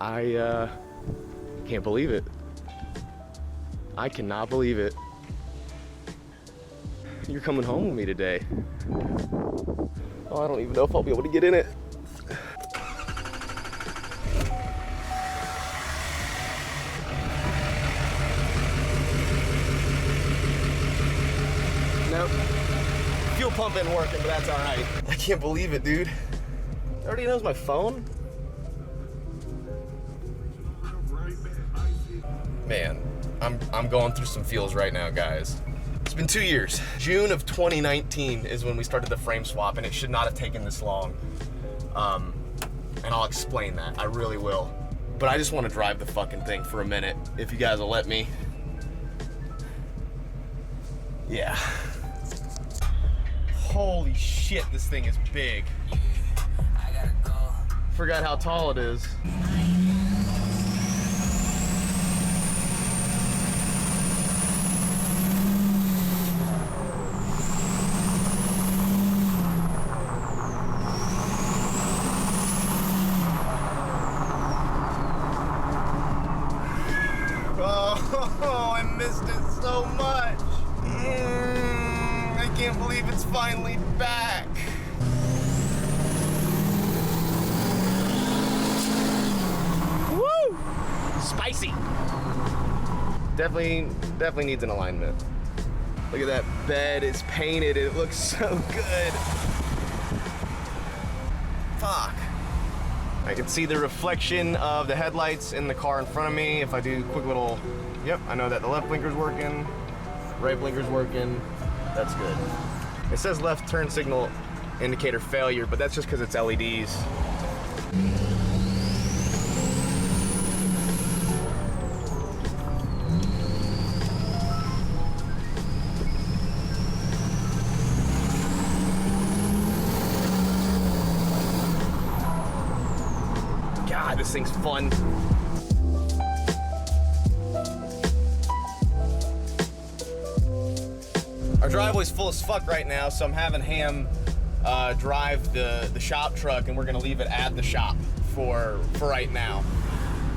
I can't believe it. I cannot believe it. You're coming home with me today. Oh, I don't even know if I'll be able to get in it. Nope. Fuel pump isn't working, but that's all right. I can't believe it, dude. It already knows my phone? Man, I'm going through some feels right now, guys. It's been 2 years. June of 2019 is when we started the frame swap, and it should not have taken this long. And I'll explain that, I really will. But I just want to drive the fucking thing for a minute, if you guys will let me. Yeah. Holy shit, this thing is big. Forgot how tall it is. Oh, I missed it so much. I can't believe it's finally back. Woo! Spicy. Definitely needs an alignment. Look at that bed, it's painted, it looks so good. Fuck. I can see the reflection of the headlights in the car in front of me. If I do a quick little, yep, I know that the left blinker's working, right blinker's working, that's good. It says left turn signal indicator failure, but that's just because it's LEDs. God, this thing's fun. Our driveway's full as fuck right now, so I'm having Ham drive the shop truck, and we're gonna leave it at the shop for right now.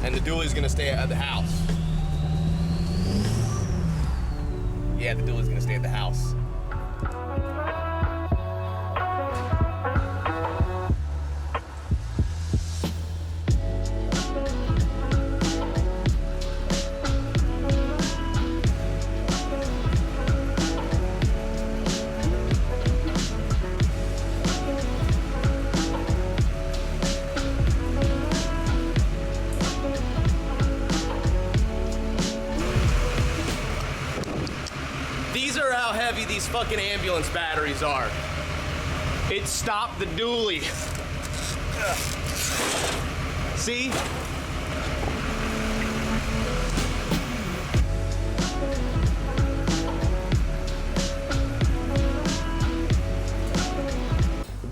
And the dually's gonna stay at the house. Yeah, the dually's gonna stay at the house. These are how heavy these fucking ambulance batteries are. It stopped the dually. See?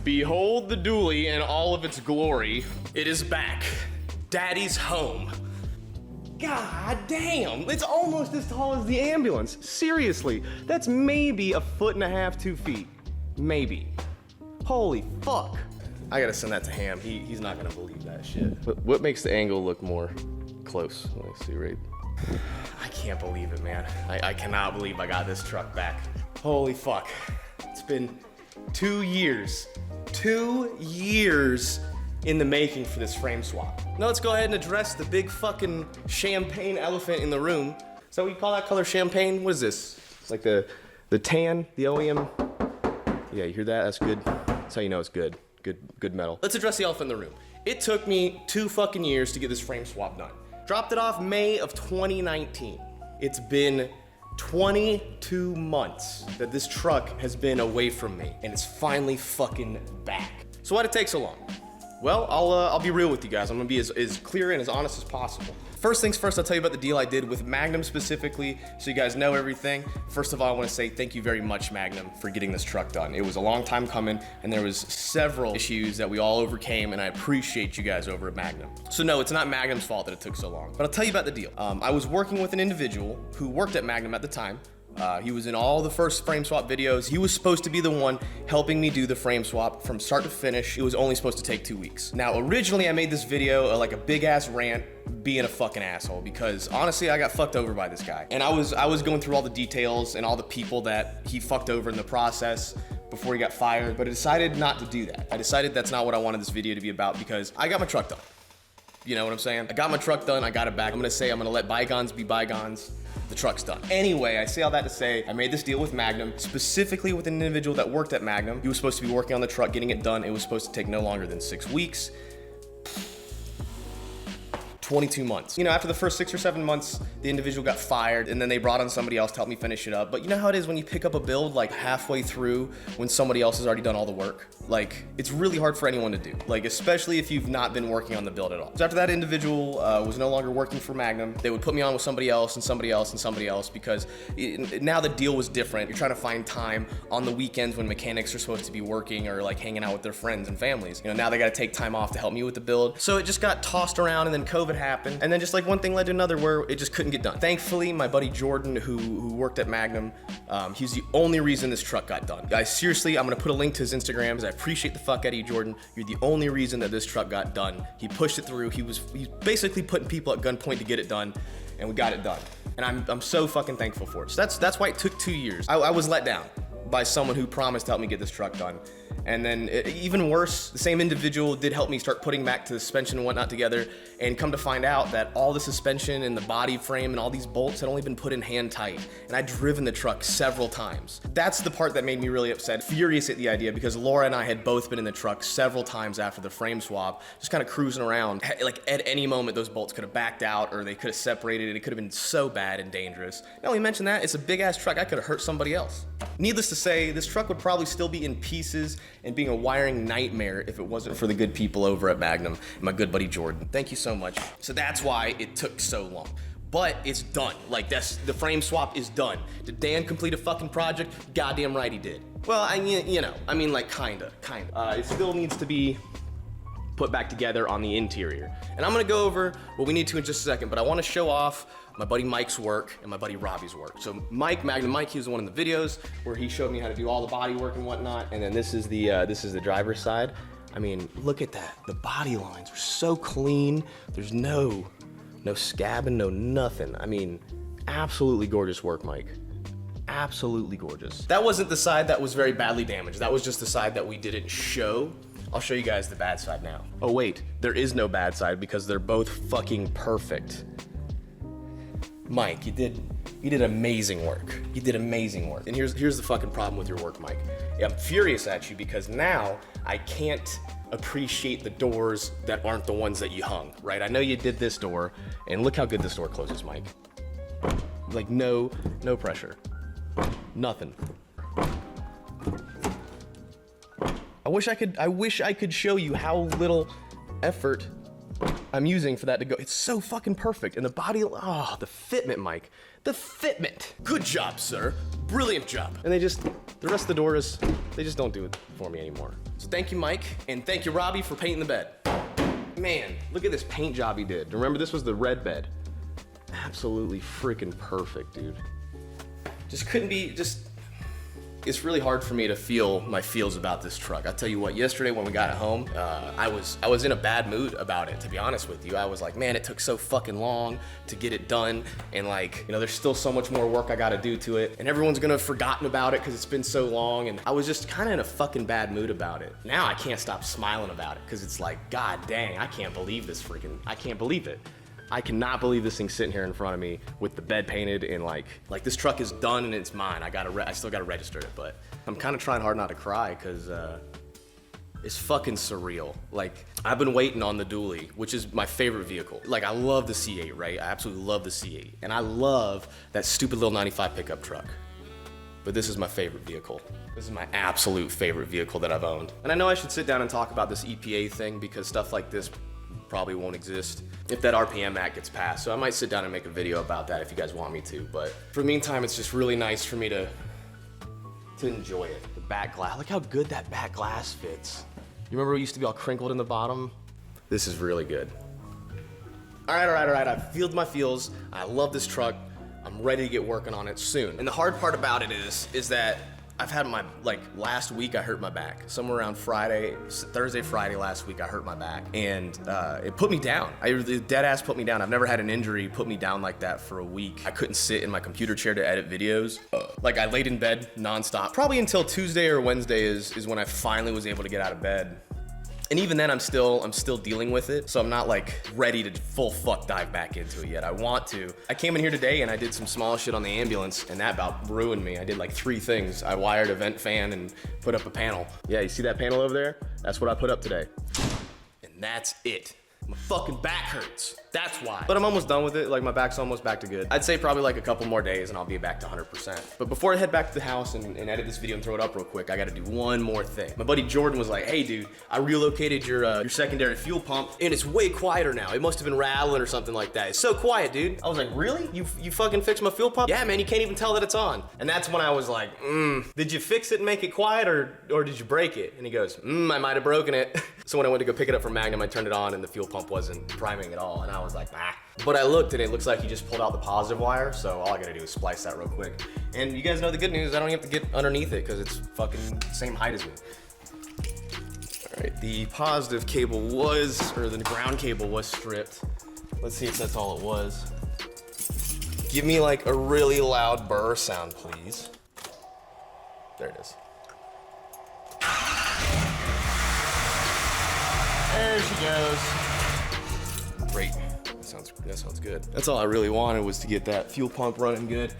Behold the dually in all of its glory. It is back. Daddy's home. God damn, it's almost as tall as the ambulance. Seriously, that's maybe 1.5 feet, 2 feet. Maybe. Holy fuck. I gotta send that to Ham. He's not gonna believe that shit. What makes the angle look more close? Let me see, right? I can't believe it, man. I cannot believe I got this truck back. Holy fuck. It's been 2 years. 2 years in the making for this frame swap. Now let's go ahead and address the big fucking champagne elephant in the room. Is that what you call that color, champagne? What is this? It's like the tan, the OEM. Yeah, you hear that? That's good. That's how you know it's good. Good metal. Let's address the elephant in the room. It took me 2 fucking years to get this frame swap done. Dropped it off May of 2019. It's been 22 months that this truck has been away from me, and it's finally fucking back. So why'd it take so long? Well, I'll be real with you guys. I'm gonna be as clear and as honest as possible. First things first, I'll tell you about the deal I did with Magnum specifically, so you guys know everything. First of all, I wanna say thank you very much, Magnum, for getting this truck done. It was a long time coming, and there was several issues that we all overcame, and I appreciate you guys over at Magnum. So no, it's not Magnum's fault that it took so long, but I'll tell you about the deal. I was working with an individual who worked at Magnum at the time. He was in all the first frame swap videos. He was supposed to be the one helping me do the frame swap from start to finish. It was only supposed to take 2 weeks. Now, originally I made this video like a big ass rant being a fucking asshole because honestly I got fucked over by this guy. And I was going through all the details and all the people that he fucked over in the process before he got fired, but I decided not to do that. I decided that's not what I wanted this video to be about because I got my truck done. You know what I'm saying? I got my truck done, I got it back. I'm gonna let bygones be bygones. The truck's done. Anyway, I say all that to say, I made this deal with Magnum, specifically with an individual that worked at Magnum. He was supposed to be working on the truck, getting it done. It was supposed to take no longer than 6 weeks. 22 months. You know, after the first 6 or 7 months, the individual got fired and then they brought on somebody else to help me finish it up. But you know how it is when you pick up a build like halfway through when somebody else has already done all the work? Like, it's really hard for anyone to do. Like, especially if you've not been working on the build at all. So after that individual was no longer working for Magnum, they would put me on with somebody else and somebody else and somebody else because now the deal was different. You're trying to find time on the weekends when mechanics are supposed to be working or like hanging out with their friends and families. You know, now they gotta take time off to help me with the build. So it just got tossed around and then COVID happened. And then just like one thing led to another where it just couldn't get done. Thankfully, my buddy Jordan, who worked at Magnum, he's the only reason this truck got done. Guys, seriously, I'm gonna put a link to his Instagram because I appreciate the fuck out of you, Jordan. You're the only reason that this truck got done. He pushed it through. He's basically putting people at gunpoint to get it done, and we got it done. And I'm so fucking thankful for it. So that's why it took 2 years. I was let down by someone who promised to help me get this truck done. And then even worse, the same individual did help me start putting back the suspension and whatnot together, and come to find out that all the suspension and the body frame and all these bolts had only been put in hand tight, and I'd driven the truck several times. That's the part that made me really upset, furious at the idea, because Laura and I had both been in the truck several times after the frame swap, just kind of cruising around. Like at any moment those bolts could have backed out or they could have separated. It could have been so bad and dangerous. Not only mention that, it's a big ass truck. I could have hurt somebody else. Needless to say, this truck would probably still be in pieces and being a wiring nightmare if it wasn't for the good people over at Magnum and my good buddy Jordan. Thank you so much. So that's why it took so long. But it's done. Like, the frame swap is done. Did Dan complete a fucking project? Goddamn right he did. Well, I mean, like kinda. It still needs to be put back together on the interior. And I'm gonna go over what we need to in just a second, but I wanna show off my buddy Mike's work and my buddy Robbie's work. So Magnum Mike, he was the one in the videos where he showed me how to do all the body work and whatnot. And then this is the driver's side. I mean, look at that. The body lines are so clean. There's no scabbing, no nothing. I mean, absolutely gorgeous work, Mike. Absolutely gorgeous. That wasn't the side that was very badly damaged. That was just the side that we didn't show. I'll show you guys the bad side now. Oh wait, there is no bad side because they're both fucking perfect. Mike, you did amazing work. You did amazing work. And here's the fucking problem with your work, Mike. I'm furious at you because now I can't appreciate the doors that aren't the ones that you hung, right? I know you did this door, and look how good this door closes, Mike. Like no pressure, nothing. I wish I could show you how little effort I'm using for that to go. It's so fucking perfect. And the body, the fitment, Mike. The fitment. Good job, sir. Brilliant job. And the rest of the doors, they just don't do it for me anymore. So thank you, Mike. And thank you, Robbie, for painting the bed. Man, look at this paint job he did. Remember, this was the red bed. Absolutely freaking perfect, dude. It's really hard for me to feel my feels about this truck. I'll tell you what, yesterday when we got it home, I was in a bad mood about it, to be honest with you. I was like, man, it took so fucking long to get it done, and like, there's still so much more work I gotta do to it, and everyone's gonna have forgotten about it because it's been so long, and I was just kind of in a fucking bad mood about it. Now I can't stop smiling about it because it's like, god dang, I can't believe I can't believe it. I cannot believe this thing's sitting here in front of me with the bed painted and like this truck is done and it's mine. I still gotta register it, but I'm kind of trying hard not to cry because it's fucking surreal. Like, I've been waiting on the dually, which is my favorite vehicle. Like, I love the C8, right? I absolutely love the C8. And I love that stupid little 95 pickup truck. But this is my favorite vehicle. This is my absolute favorite vehicle that I've owned. And I know I should sit down and talk about this EPA thing because stuff like this probably won't exist if that RPM Act gets passed. So I might sit down and make a video about that if you guys want me to. But for the meantime, it's just really nice for me to enjoy it. The back glass, look how good that back glass fits. You remember it used to be all crinkled in the bottom? This is really good. All right, I've feeled my feels. I love this truck. I'm ready to get working on it soon. And the hard part about it is that I've had my, like last week I hurt my back. Somewhere around Thursday, Friday last week I hurt my back. And it put me down. It dead ass put me down. I've never had an injury put me down like that for a week. I couldn't sit in my computer chair to edit videos. Like I laid in bed nonstop. Probably until Tuesday or Wednesday is when I finally was able to get out of bed. And even then I'm still dealing with it. So I'm not like ready to full fuck dive back into it yet. I want to. I came in here today and I did some small shit on the ambulance and that about ruined me. I did like 3 things. I wired a vent fan and put up a panel. Yeah, you see that panel over there? That's what I put up today. And that's it. My fucking back hurts. That's why. But I'm almost done with it. Like my back's almost back to good. I'd say probably like a couple more days and I'll be back to 100%. But before I head back to the house and edit this video and throw it up real quick, I gotta do one more thing. My buddy Jordan was like, hey dude, I relocated your secondary fuel pump and it's way quieter now. It must have been rattling or something like that. It's so quiet, dude. I was like, really? You fucking fixed my fuel pump? Yeah, man, you can't even tell that it's on. And that's when I was like, did you fix it and make it quiet or did you break it? And he goes, I might have broken it. So when I went to go pick it up from Magnum, I turned it on and the fuel pump wasn't priming at all. And I was like, ah. But I looked and it looks like he just pulled out the positive wire. So all I gotta do is splice that real quick. And you guys know the good news, I don't even have to get underneath it because it's fucking same height as me. All right, the positive cable or the ground cable was stripped. Let's see if that's all it was. Give me like a really loud burr sound, please. There it is. There she goes. Great. That sounds good. That's all I really wanted was to get that fuel pump running good.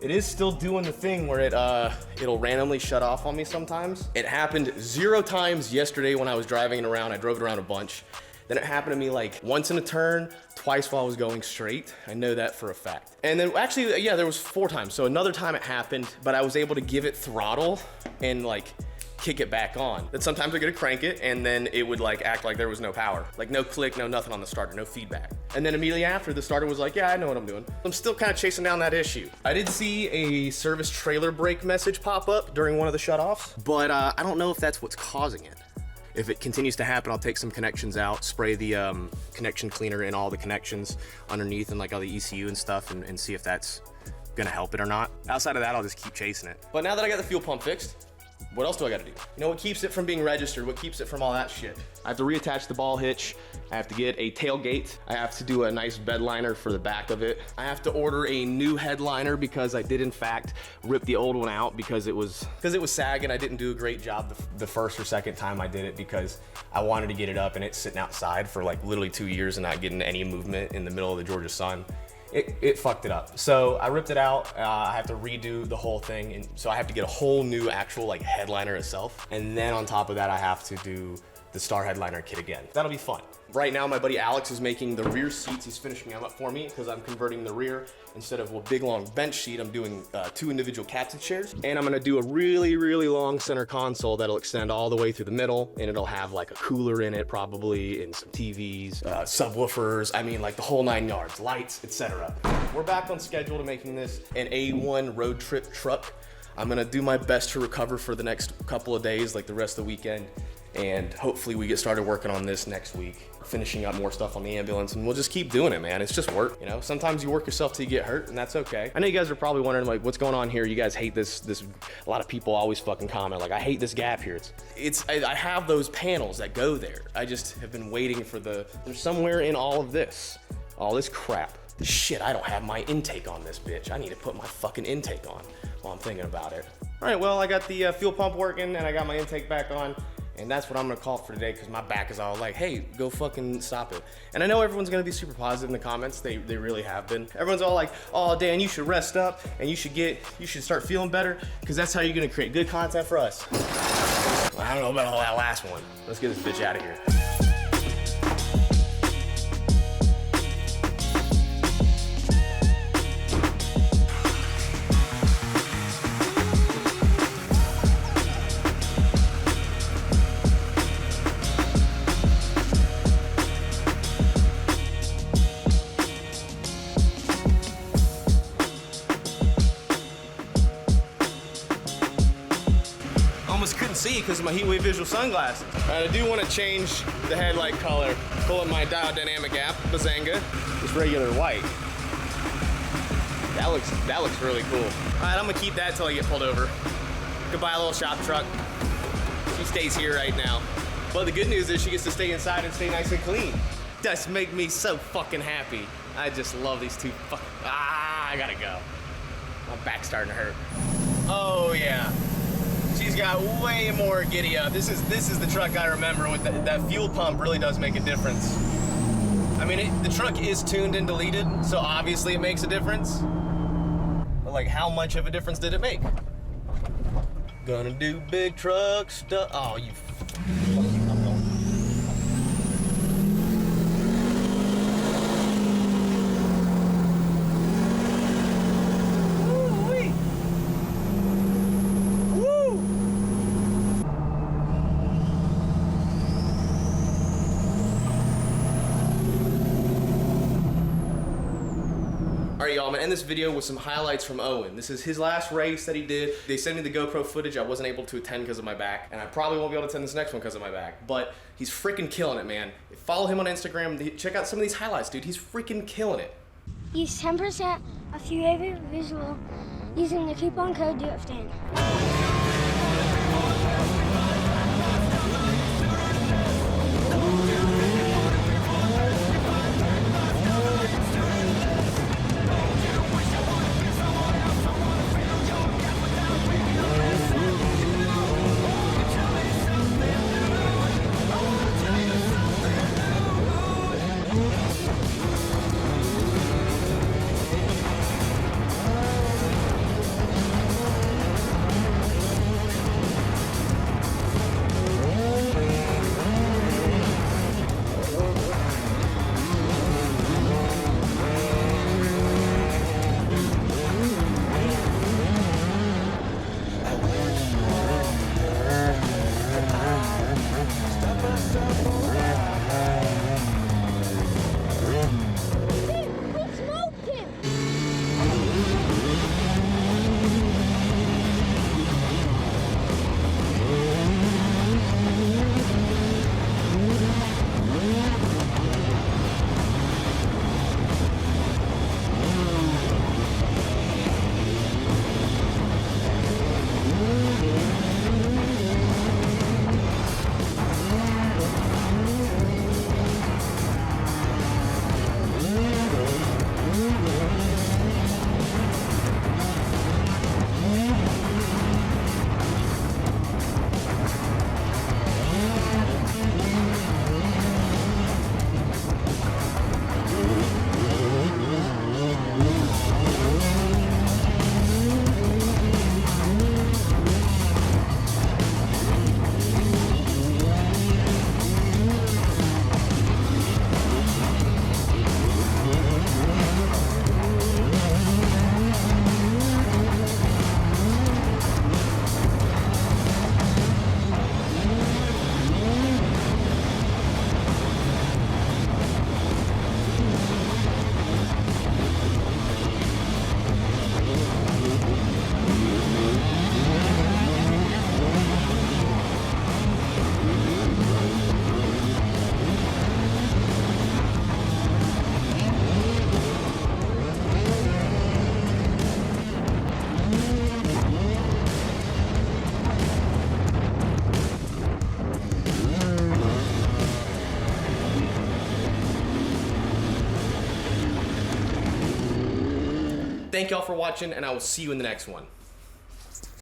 It is still doing the thing where it'll randomly shut off on me sometimes. It happened 0 times yesterday when I was driving it around. I drove it around a bunch. Then it happened to me like once in a turn, twice while I was going straight. I know that for a fact. And then actually, yeah, there was 4 times. So another time it happened, but I was able to give it throttle and like kick it back on. Then sometimes I get to crank it and then it would like act like there was no power. Like no click, no nothing on the starter, no feedback. And then immediately after, the starter was like, yeah, I know what I'm doing. I'm still kind of chasing down that issue. I did see a service trailer brake message pop up during one of the shutoffs, but I don't know if that's what's causing it. If it continues to happen, I'll take some connections out, spray the connection cleaner in all the connections underneath and like all the ECU and stuff and see if that's gonna help it or not. Outside of that, I'll just keep chasing it. But now that I got the fuel pump fixed, what else do I gotta do? You know what keeps it from being registered? What keeps it from all that shit? I have to reattach the ball hitch. I have to get a tailgate. I have to do a nice bed liner for the back of it. I have to order a new headliner because I did in fact rip the old one out because it was sagging. I didn't do a great job the first or second time I did it because I wanted to get it up and it's sitting outside for like literally 2 years and not getting any movement in the middle of the Georgia sun. It fucked it up. So I ripped it out. I have to redo the whole thing. And so I have to get a whole new actual like headliner itself. And then on top of that, I have to do the Star headliner kit again. That'll be fun. Right now, my buddy Alex is making the rear seats. He's finishing them up for me because I'm converting the rear. Instead of a big long bench seat, I'm doing 2 individual captain chairs. And I'm gonna do a really, really long center console that'll extend all the way through the middle. And it'll have like a cooler in it probably, and some TVs, subwoofers. I mean like the whole 9 yards, lights, etc. We're back on schedule to making this an A1 road trip truck. I'm gonna do my best to recover for the next couple of days, like the rest of the weekend. And hopefully we get started working on this next week, finishing up more stuff on the ambulance, and we'll just keep doing it, man. It's just work, you know? Sometimes you work yourself till you get hurt, and that's okay. I know you guys are probably wondering, like, what's going on here? You guys hate this. A lot of people always fucking comment, like, I hate this gap here. I have those panels that go there. I just have been waiting for there's somewhere in all this crap. Shit, I don't have my intake on this bitch. I need to put my fucking intake on while I'm thinking about it. All right, well, I got the fuel pump working, and I got my intake back on. And that's what I'm gonna call it for today because my back is all like, hey, go fucking stop it. And I know everyone's gonna be super positive in the comments. They really have been. Everyone's all like, oh, Dan, you should rest up and you should start feeling better because that's how you're gonna create good content for us. Well, I don't know about all that last one. Let's get this bitch out of here. Almost couldn't see because of my HeatwaveVisual sunglasses. I do want to change the headlight color. Pull up my dial dynamic app, Bazanga. It's regular white. That looks really cool. All right, I'm gonna keep that till I get pulled over. Goodbye, little shop truck. She stays here right now. But the good news is she gets to stay inside and stay nice and clean. Does make me so fucking happy. I just love these two I gotta go. My back's starting to hurt. Oh yeah. She's got way more giddy up. This is the truck I remember with that fuel pump really does make a difference. I mean, the truck is tuned and deleted, so obviously it makes a difference. But like, how much of a difference did it make? Gonna do big truck stuff. Oh, you. I'm going. All right, y'all, I'm gonna end this video with some highlights from Owen. This is his last race that he did. They sent me the GoPro footage. I wasn't able to attend because of my back, and I probably won't be able to attend this next one because of my back, but he's freaking killing it, man. Follow him on Instagram. Check out some of these highlights, dude. He's freaking killing it. Use 10% off HeatwaveVisual using the coupon code DOITWITHDAN. Thank y'all for watching, and I will see you in the next one.